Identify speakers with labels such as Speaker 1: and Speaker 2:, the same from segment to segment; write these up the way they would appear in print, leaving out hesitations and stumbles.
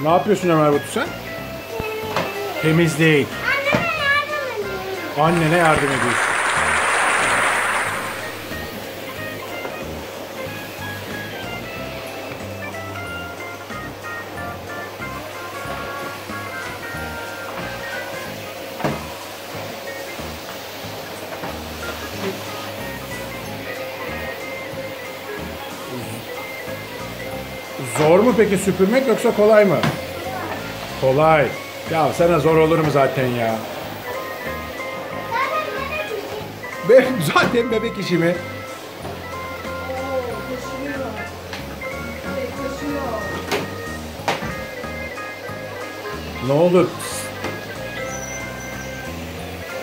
Speaker 1: Ne yapıyorsun Ömer Batu sen? Temizlik. Annene yardım ediyorsun. Zor mu peki süpürmek yoksa kolay mı? Kolay. Ya sana zor olur mu zaten ya? Zaten bebek işi mi? Ne oldu?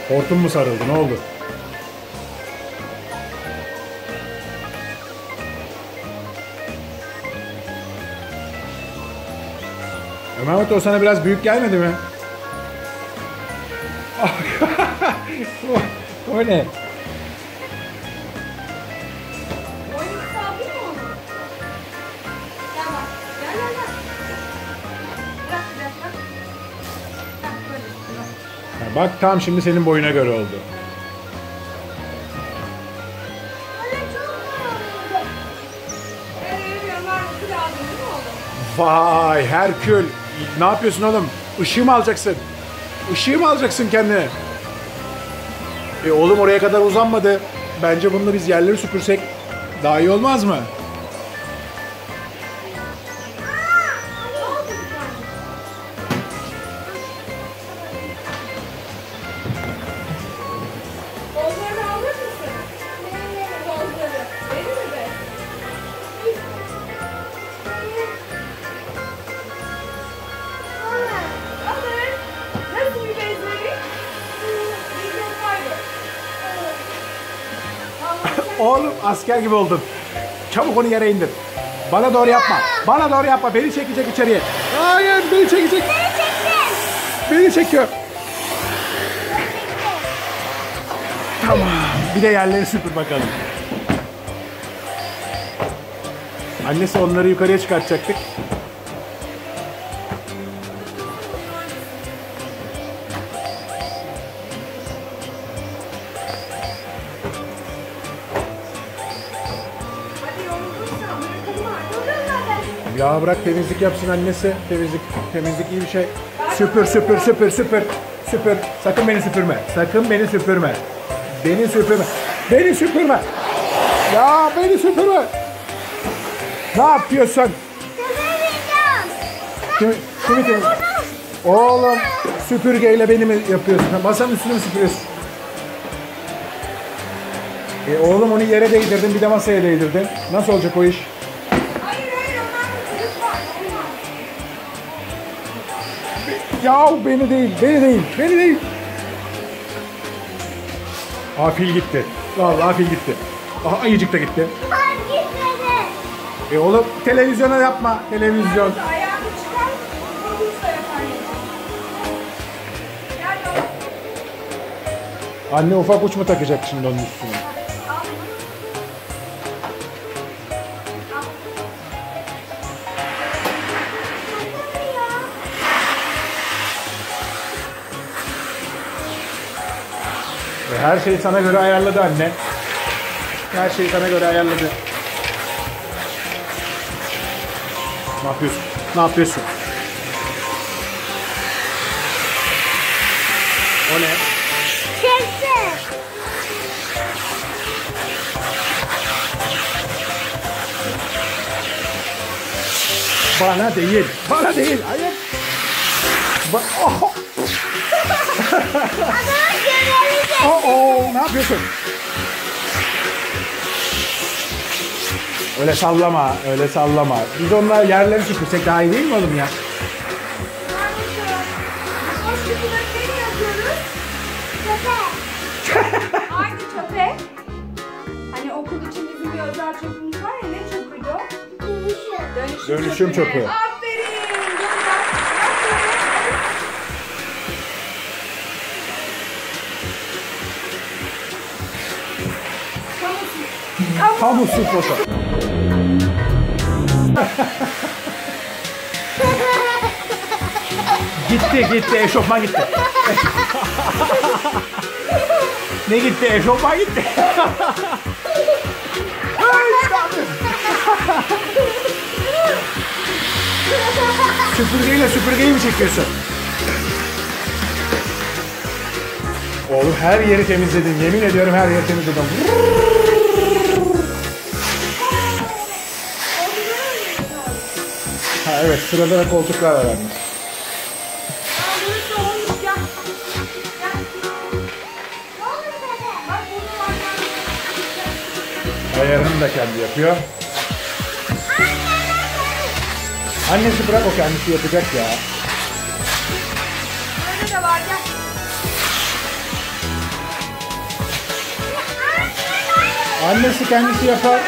Speaker 1: Hortum mu sarıldı? Ne oldu? Mehmet o sana biraz büyük gelmedi mi? O ne? Bak tam şimdi senin boyuna göre oldu. Vay Herkül. Ne yapıyorsun oğlum? Işığı mı alacaksın? Işığı mı alacaksın kendine? Oğlum oraya kadar uzanmadı. Bence bununla biz yerleri süpürsek daha iyi olmaz mı? Oğlum asker gibi oldun. Çabuk onu yere indir. Bana doğru yapma. Bana doğru yapma. Beni çekecek içeriye. Hayır beni çekecek. Beni çekiyor. Tamam. Bir de yerleri süpür bakalım. Annesi onları yukarıya çıkartacaktık. Ya bırak temizlik yapsın annesi. Temizlik iyi bir şey. Süpür. Süpür. Sakın beni süpürme. Beni süpürme. Ya beni süpürme. Ne yapıyorsun? Kimi? Oğlum süpürgeyle beni mi yapıyorsun? Masanın üstünü mü süpürüyorsun? Oğlum onu yere değdirdin bir de masaya değdirdin. Nasıl olacak o iş? Ya beni değil. Fil gitti. Vallahi fil gitti. Aha ayıcık da gitti. Oğlum televizyona yapma. Televizyon. Anne ufak uç mu takacak şimdi onun üstüne? Her şeyi sana göre ayarladı anne. Her şeyi sana göre ayarladı. Ne yapıyorsun? O ne?
Speaker 2: Kepçe.
Speaker 1: Bana değil. Hayır. Oh. Ne yapıyorsun? Öyle sallama. Biz onunla yerleri süpürsek daha iyi değil mi oğlum ya?
Speaker 3: Hangi çöpe? Hani okul için bizim bir özel çöpümüz var ya, ne çöpüydü o?
Speaker 1: Dönüşüm çöpü.
Speaker 3: Aferin.
Speaker 1: Kamu spotu. Gitti eşofman gitti. Ne gitti? Eşofman gitti. Süpürgeyi mi çekiyorsun? Oğlum her yeri temizledim. Yemin ediyorum her yeri temizledim. Ha evet, sırada da koltuklar var anne. Ayarını da kendi yapıyor. Annesi bırak, o kendisi yapacak ya.
Speaker 3: Böyle de var, gel.
Speaker 1: Annesi kendisi yapar.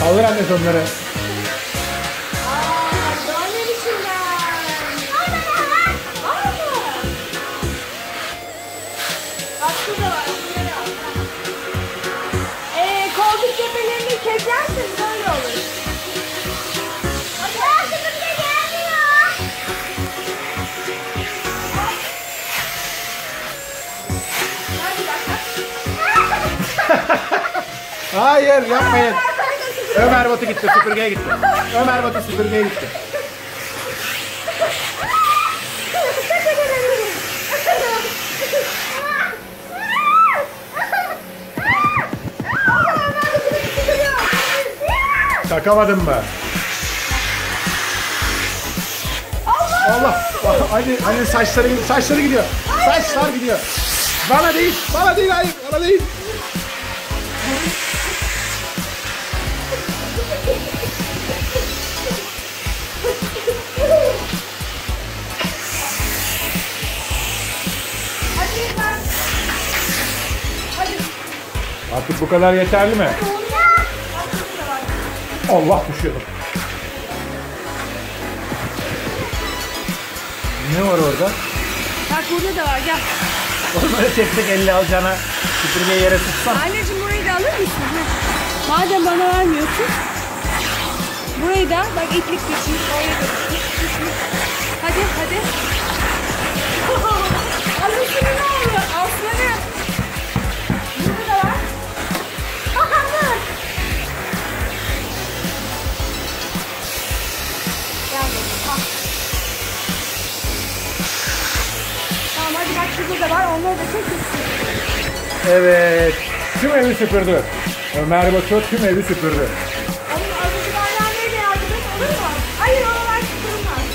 Speaker 1: Alır annesi onları.
Speaker 3: Koltuk tepelerini kesersin, böyle olur.
Speaker 1: Hayır, yapmayın. Ömer Batu gitti, süpürgeye gitti. Ömer Batu süpürgeye gitti. Takamadın mı? Allah! Anne saçları gidiyor. Saçlar gidiyor. Bana değil, hayır, bana değil. Artık bu kadar yeterli mi? Allah, düşüyordum. Ne var orada?
Speaker 3: Bak burada da var, gel.
Speaker 1: Onları tek tek elle alacağına süpürgeyi yere tutsan.
Speaker 3: Anneciğim burayı da alır mısın? Madem bana vermiyorsun. Burayı da bak, iplik geçmiş. Oraya da iplik. Hadi. Alırsın, ne olur? Aslanım. Burada da var. Tamam hadi bak, şurada da var, onları da çek.
Speaker 1: Evet. Tüm evi süpürdü. Ömer Batu tüm evi süpürdü.
Speaker 3: Onun azıcık anneanneye de yardım et, olur mu? Hayır, oralar süpürülmez.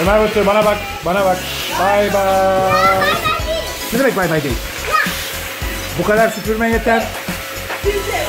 Speaker 1: Ömer Batu bana bak. Bye bye. Ne demek bye bye değil? Bu kadar süpürme yeter.
Speaker 3: Güzel.